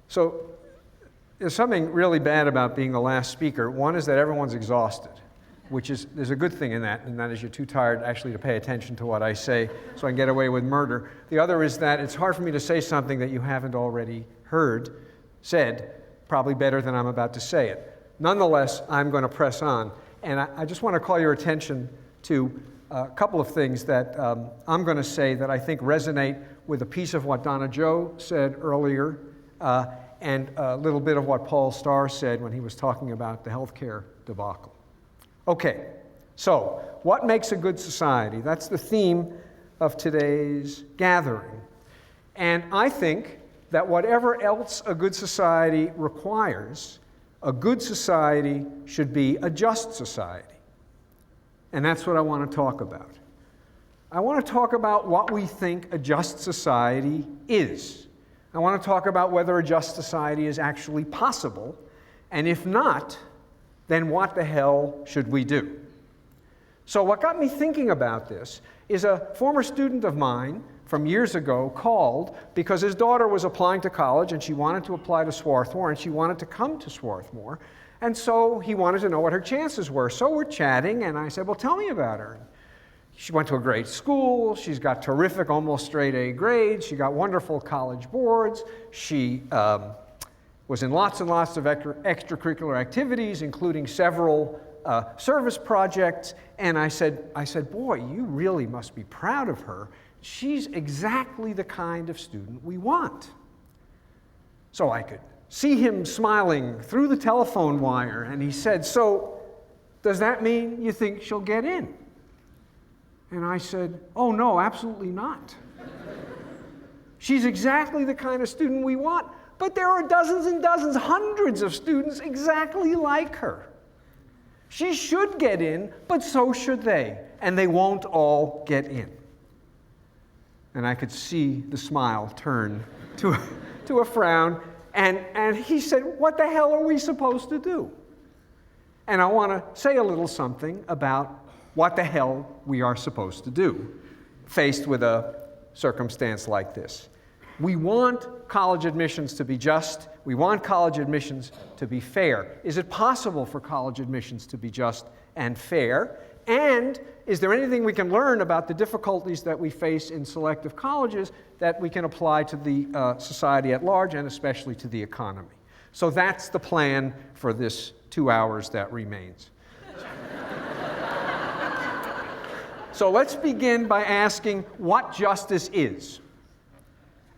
So there's something really bad about being the last speaker. One is that everyone's exhausted, there's a good thing in that, and that is you're too tired actually to pay attention to what I say, so I can get away with murder. The other is that it's hard for me to say something that you haven't already said, probably better than I'm about to say it. Nonetheless, I'm going to press on, and I just want to call your attention to a couple of things that I'm going to say that I think resonate with a piece of what Donna Jo said earlier, and a little bit of what Paul Starr said when he was talking about the healthcare debacle. Okay, so what makes a good society? That's the theme of today's gathering. And I think that whatever else a good society requires, a good society should be a just society. And that's what I want to talk about. I want to talk about what we think a just society is. I want to talk about whether a just society is actually possible, and if not, then what the hell should we do? So what got me thinking about this is a former student of mine from years ago called because his daughter was applying to college and she wanted to apply to Swarthmore and she wanted to come to Swarthmore, and so he wanted to know what her chances were. So we're chatting and I said, well, tell me about her. She went to a great school, she's got terrific, almost straight A grades, she got wonderful college boards, she was in lots and lots of extracurricular activities, including several service projects, and I said, boy, you really must be proud of her. She's exactly the kind of student we want. So I could see him smiling through the telephone wire, and he said, so does that mean you think she'll get in? And I said, oh no, absolutely not. She's exactly the kind of student we want, but there are dozens and dozens, hundreds of students exactly like her. She should get in, but so should they, and they won't all get in. And I could see the smile turn to a frown, and he said, what the hell are we supposed to do? And I want to say a little something about what the hell we are supposed to do faced with a circumstance like this. We want college admissions to be just. We want college admissions to be fair. Is it possible for college admissions to be just and fair? And is there anything we can learn about the difficulties that we face in selective colleges that we can apply to the society at large and especially to the economy? So that's the plan for this 2 hours that remains. So let's begin by asking what justice is.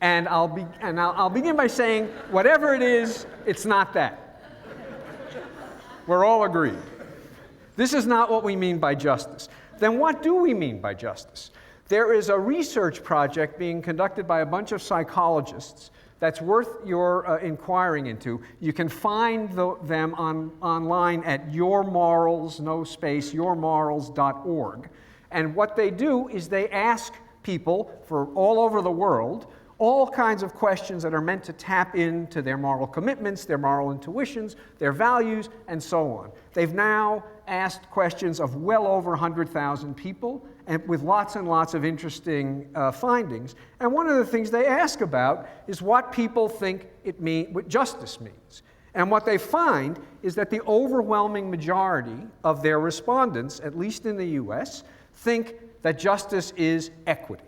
And I'll begin by saying, whatever it is, it's not that. We're all agreed. This is not what we mean by justice. Then what do we mean by justice? There is a research project being conducted by a bunch of psychologists that's worth your inquiring into. You can find them online at yourmorals.org. And what they do is they ask people for all over the world all kinds of questions that are meant to tap into their moral commitments, their moral intuitions, their values, and so on. They've now asked questions of well over 100,000 people, and with lots and lots of interesting findings. And one of the things they ask about is what people think what justice means. And what they find is that the overwhelming majority of their respondents, at least in the US, think that justice is equity.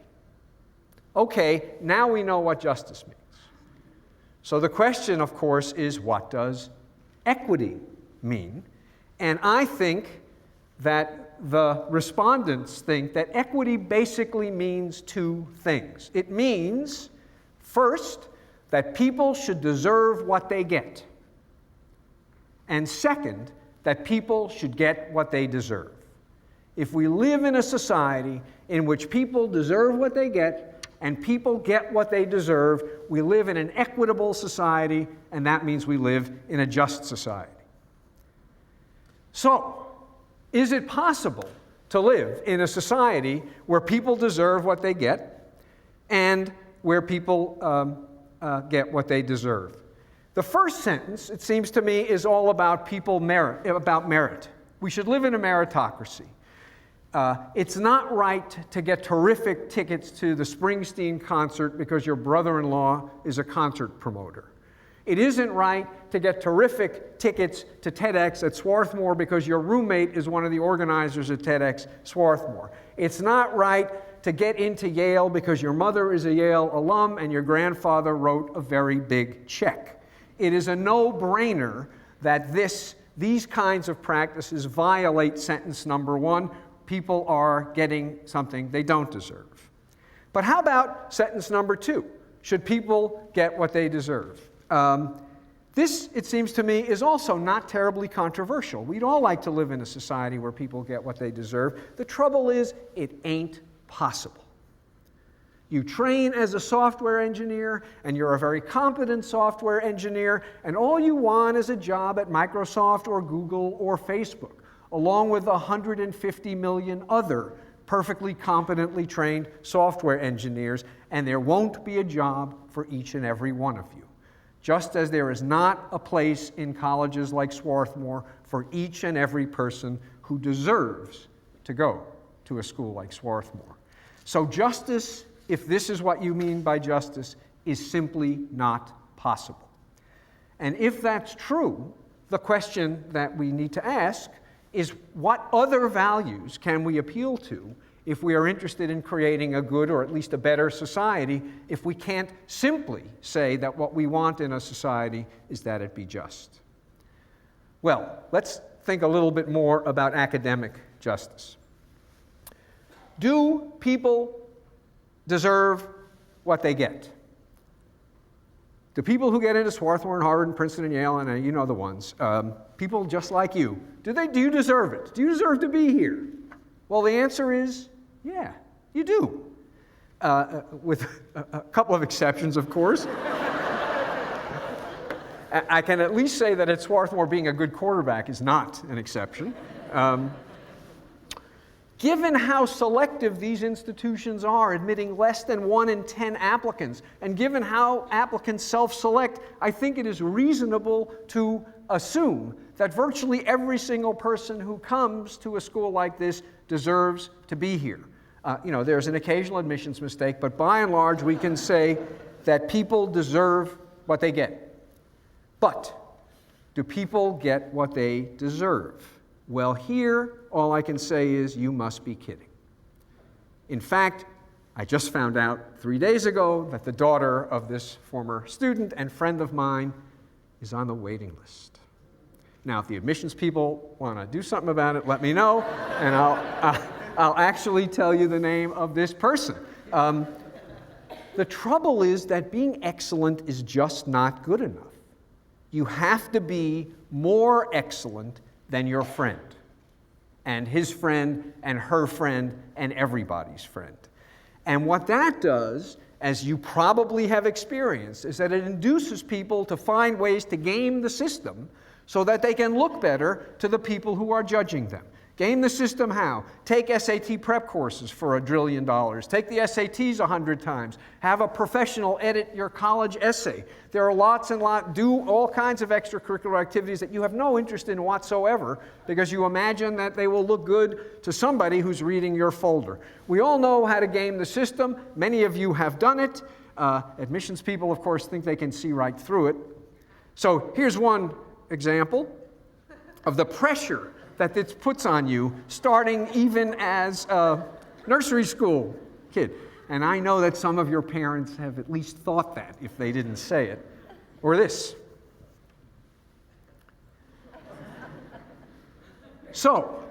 Okay, now we know what justice means. So the question, of course, is what does equity mean? And I think that the respondents think that equity basically means two things. It means, first, that people should deserve what they get. And second, that people should get what they deserve. If we live in a society in which people deserve what they get and people get what they deserve, we live in an equitable society, and that means we live in a just society. So, is it possible to live in a society where people deserve what they get and where people get what they deserve? The first sentence, it seems to me, is all about merit. We should live in a meritocracy. It's not right to get terrific tickets to the Springsteen concert because your brother-in-law is a concert promoter. It isn't right to get terrific tickets to TEDx at Swarthmore because your roommate is one of the organizers at TEDxSwarthmore. It's not right to get into Yale because your mother is a Yale alum and your grandfather wrote a very big check. It is a no-brainer that these kinds of practices violate sentence number 1. People are getting something they don't deserve. But how about sentence number 2? Should people get what they deserve? This, it seems to me, is also not terribly controversial. We'd all like to live in a society where people get what they deserve. The trouble is, it ain't possible. You train as a software engineer, and you're a very competent software engineer, and all you want is a job at Microsoft or Google or Facebook, along with 150 million other perfectly competently trained software engineers, and there won't be a job for each and every one of you. Just as there is not a place in colleges like Swarthmore for each and every person who deserves to go to a school like Swarthmore. So justice, if this is what you mean by justice, is simply not possible. And if that's true, the question that we need to ask is what other values can we appeal to if we are interested in creating a good or at least a better society, if we can't simply say that what we want in a society is that it be just? Well, let's think a little bit more about academic justice. Do people deserve what they get? The people who get into Swarthmore and Harvard and Princeton and Yale, and you know the ones, people just like you, do you deserve it? Do you deserve to be here? Well, the answer is, yeah, you do. With a couple of exceptions, of course. I can at least say that at Swarthmore being a good quarterback is not an exception. Given how selective these institutions are, admitting less than 1 in 10 applicants, and given how applicants self-select, I think it is reasonable to assume that virtually every single person who comes to a school like this deserves to be here. There's an occasional admissions mistake, but by and large, we can say that people deserve what they get. But do people get what they deserve? Well, here, all I can say is you must be kidding. In fact, I just found out 3 days ago that the daughter of this former student and friend of mine is on the waiting list. Now, if the admissions people want to do something about it, let me know, and I'll actually tell you the name of this person. The trouble is that being excellent is just not good enough. You have to be more excellent than your friend, and his friend, and her friend, and everybody's friend. And what that does, as you probably have experienced, is that it induces people to find ways to game the system so that they can look better to the people who are judging them. Game the system how? Take SAT prep courses for $1 trillion. Take the SATs 100 times. Have a professional edit your college essay. There are lots and lots. Do all kinds of extracurricular activities that you have no interest in whatsoever because you imagine that they will look good to somebody who's reading your folder. We all know how to game the system. Many of you have done it. Admissions people, of course, think they can see right through it. So here's one example of the pressure that this puts on you, starting even as a nursery school kid. And I know that some of your parents have at least thought that if they didn't say it. Or this. So,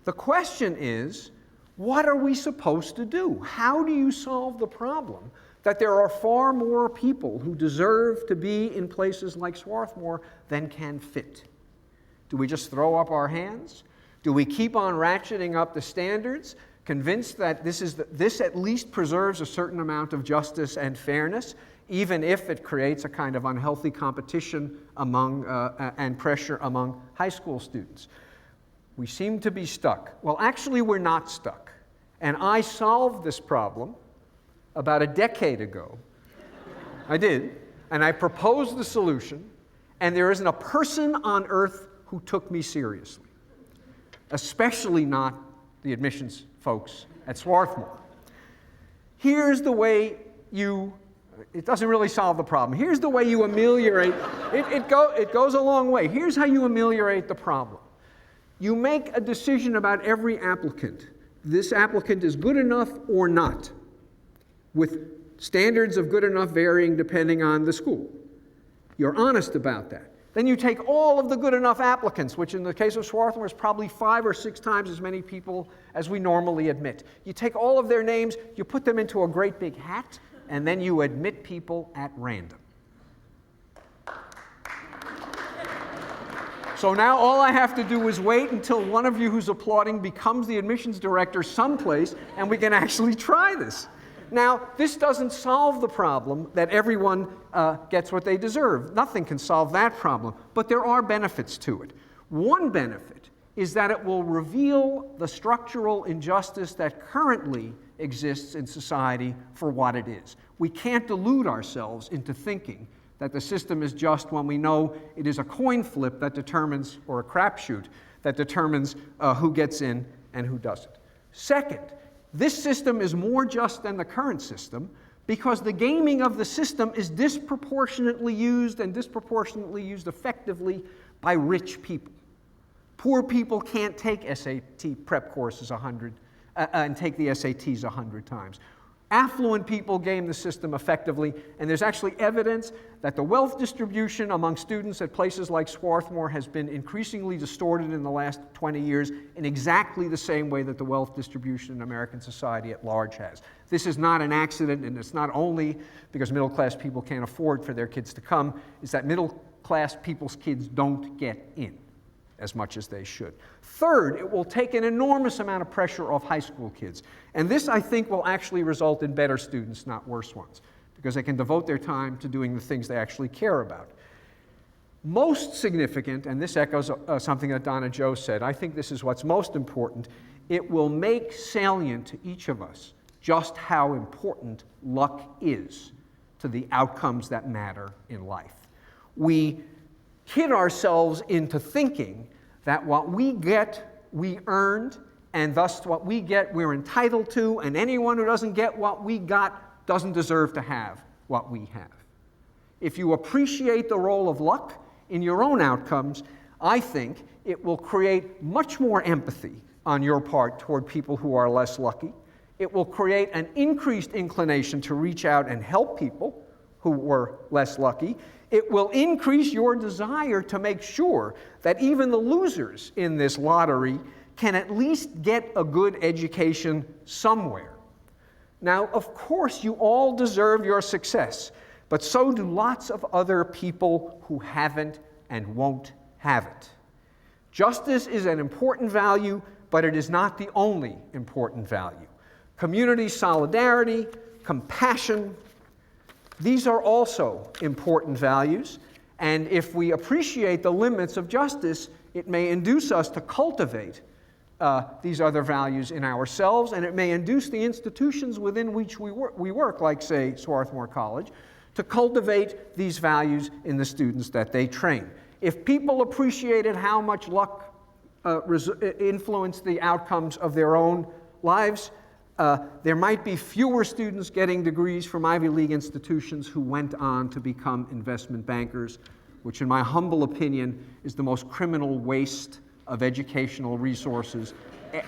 the question is, what are we supposed to do? How do you solve the problem that there are far more people who deserve to be in places like Swarthmore than can fit? Do we just throw up our hands? Do we keep on ratcheting up the standards, convinced that this at least preserves a certain amount of justice and fairness, even if it creates a kind of unhealthy competition among and pressure among high school students? We seem to be stuck. Well, actually, we're not stuck. And I solved this problem about a decade ago. I did. And I proposed the solution, and there isn't a person on earth who took me seriously, especially not the admissions folks at Swarthmore. Here's the way you It doesn't really solve the problem. Here's the way you ameliorate, it goes a long way. Here's how you ameliorate the problem. You make a decision about every applicant. This applicant is good enough or not, with standards of good enough varying depending on the school. You're honest about that. Then you take all of the good enough applicants, which in the case of Swarthmore is probably 5 or 6 times as many people as we normally admit. You take all of their names, you put them into a great big hat, and then you admit people at random. So now all I have to do is wait until one of you who's applauding becomes the admissions director someplace, and we can actually try this. Now, this doesn't solve the problem that everyone gets what they deserve. Nothing can solve that problem, but there are benefits to it. One benefit is that it will reveal the structural injustice that currently exists in society for what it is. We can't delude ourselves into thinking that the system is just when we know it is a coin flip that determines, or a crapshoot, that determines who gets in and who doesn't. Second, this system is more just than the current system because the gaming of the system is disproportionately used and disproportionately used effectively by rich people. Poor people can't take SAT prep courses and take the SATs 100 times. Affluent people game the system effectively, and there's actually evidence that the wealth distribution among students at places like Swarthmore has been increasingly distorted in the last 20 years in exactly the same way that the wealth distribution in American society at large has. This is not an accident, and it's not only because middle-class people can't afford for their kids to come, it's that middle-class people's kids don't get in as much as they should. Third, it will take an enormous amount of pressure off high school kids. And this, I think, will actually result in better students, not worse ones, because they can devote their time to doing the things they actually care about. Most significant, and this echoes something that Donna Jo said, I think this is what's most important, it will make salient to each of us just how important luck is to the outcomes that matter in life. We kid ourselves into thinking that what we get, we earned, and thus what we get, we're entitled to, and anyone who doesn't get what we got doesn't deserve to have what we have. If you appreciate the role of luck in your own outcomes, I think it will create much more empathy on your part toward people who are less lucky. It will create an increased inclination to reach out and help people who were less lucky. It will increase your desire to make sure that even the losers in this lottery can at least get a good education somewhere. Now, of course, you all deserve your success, but so do lots of other people who haven't and won't have it. Justice is an important value, but it is not the only important value. Community solidarity, compassion, these are also important values, and if we appreciate the limits of justice, it may induce us to cultivate these other values in ourselves, and it may induce the institutions within which we work, like, say, Swarthmore College, to cultivate these values in the students that they train. If people appreciated how much luck influenced the outcomes of their own lives, there might be fewer students getting degrees from Ivy League institutions who went on to become investment bankers, which in my humble opinion is the most criminal waste of educational resources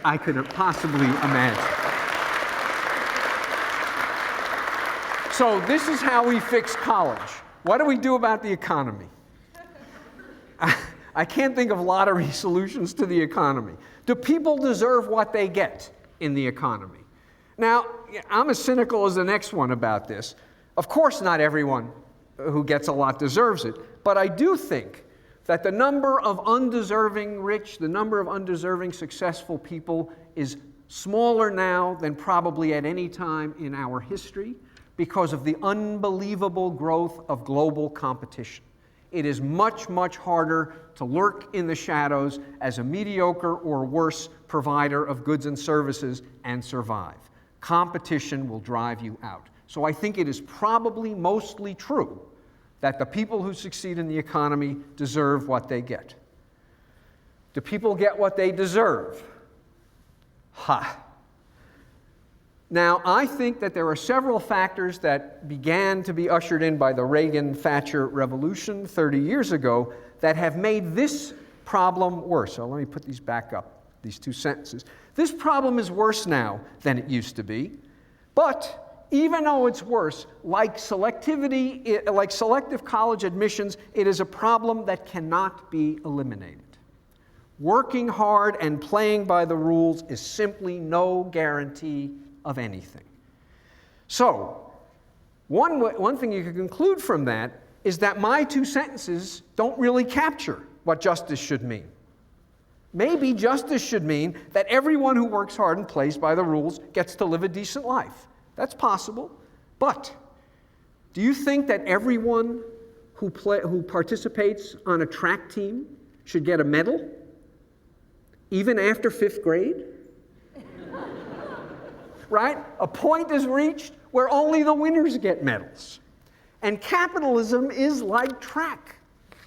I could possibly imagine. So this is how we fix college. What do we do about the economy? I can't think of lottery solutions to the economy. Do people deserve what they get in the economy? Now, I'm as cynical as the next one about this. Of course, not everyone who gets a lot deserves it, but I do think that the number of undeserving rich, the number of undeserving successful people is smaller now than probably at any time in our history because of the unbelievable growth of global competition. It is much, much harder to lurk in the shadows as a mediocre or worse provider of goods and services and survive. Competition will drive you out. So I think it is probably mostly true that the people who succeed in the economy deserve what they get. Do people get what they deserve? Ha! Now, I think that there are several factors that began to be ushered in by the Reagan-Thatcher revolution 30 years ago that have made this problem worse. So let me put these back up, these two sentences. This problem is worse now than it used to be, but even though it's worse, like selectivity, like selective college admissions, it is a problem that cannot be eliminated. Working hard and playing by the rules is simply no guarantee of anything. So, one thing you can conclude from that is that my two sentences don't really capture what justice should mean. Maybe justice should mean that everyone who works hard and plays by the rules gets to live a decent life. That's possible. But do you think that everyone who participates on a track team should get a medal, even after 5th grade? Right? A point is reached where only the winners get medals. And capitalism is like track.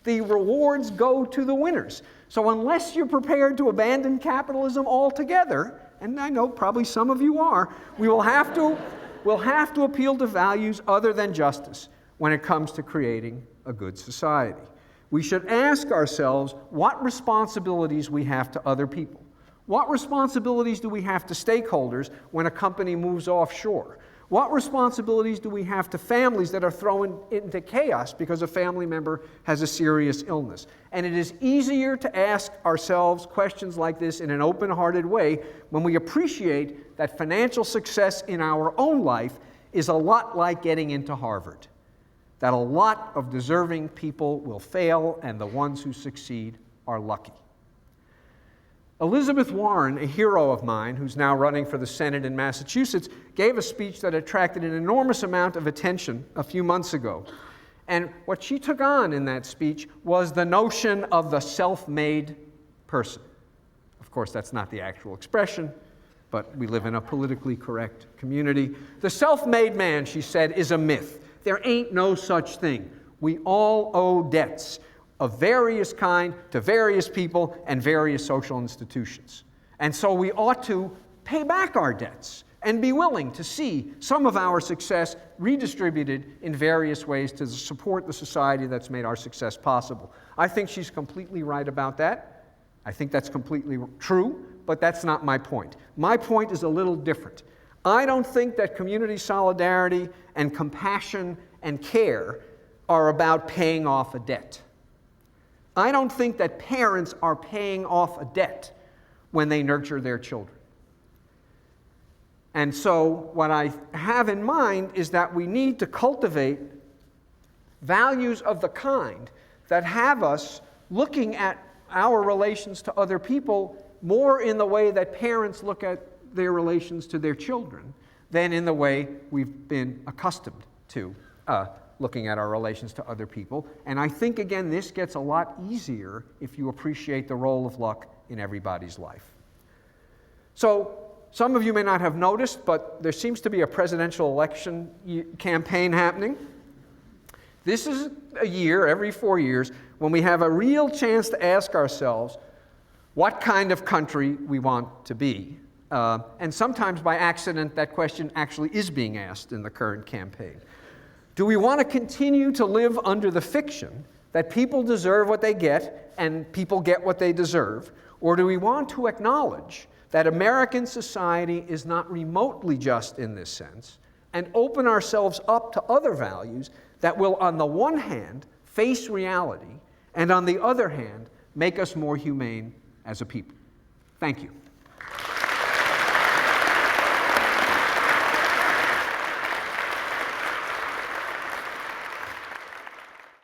The rewards go to the winners. So unless you're prepared to abandon capitalism altogether, and I know probably some of you are, we'll have to appeal to values other than justice when it comes to creating a good society. We should ask ourselves what responsibilities we have to other people. What responsibilities do we have to stakeholders when a company moves offshore? What responsibilities do we have to families that are thrown into chaos because a family member has a serious illness? And it is easier to ask ourselves questions like this in an open-hearted way when we appreciate that financial success in our own life is a lot like getting into Harvard. That a lot of deserving people will fail, and the ones who succeed are lucky. Elizabeth Warren, a hero of mine, who's now running for the Senate in Massachusetts, gave a speech that attracted an enormous amount of attention a few months ago. And what she took on in that speech was the notion of the self-made person. Of course, that's not the actual expression, but we live in a politically correct community. The self-made man, she said, is a myth. There ain't no such thing. We all owe debts of various kind to various people and various social institutions. And so we ought to pay back our debts and be willing to see some of our success redistributed in various ways to support the society that's made our success possible. I think she's completely right about that. I think that's completely true, but that's not my point. My point is a little different. I don't think that community solidarity and compassion and care are about paying off a debt. I don't think that parents are paying off a debt when they nurture their children. And so what I have in mind is that we need to cultivate values of the kind that have us looking at our relations to other people more in the way that parents look at their relations to their children than in the way we've been accustomed to looking at our relations to other people. And I think, again, this gets a lot easier if you appreciate the role of luck in everybody's life. So, some of you may not have noticed, but there seems to be a presidential election campaign happening. This is a year, every 4 years, when we have a real chance to ask ourselves what kind of country we want to be. And sometimes by accident, that question actually is being asked in the current campaign. Do we want to continue to live under the fiction that people deserve what they get and people get what they deserve? Or do we want to acknowledge that American society is not remotely just in this sense and open ourselves up to other values that will, on the one hand, face reality and on the other hand, make us more humane as a people? Thank you.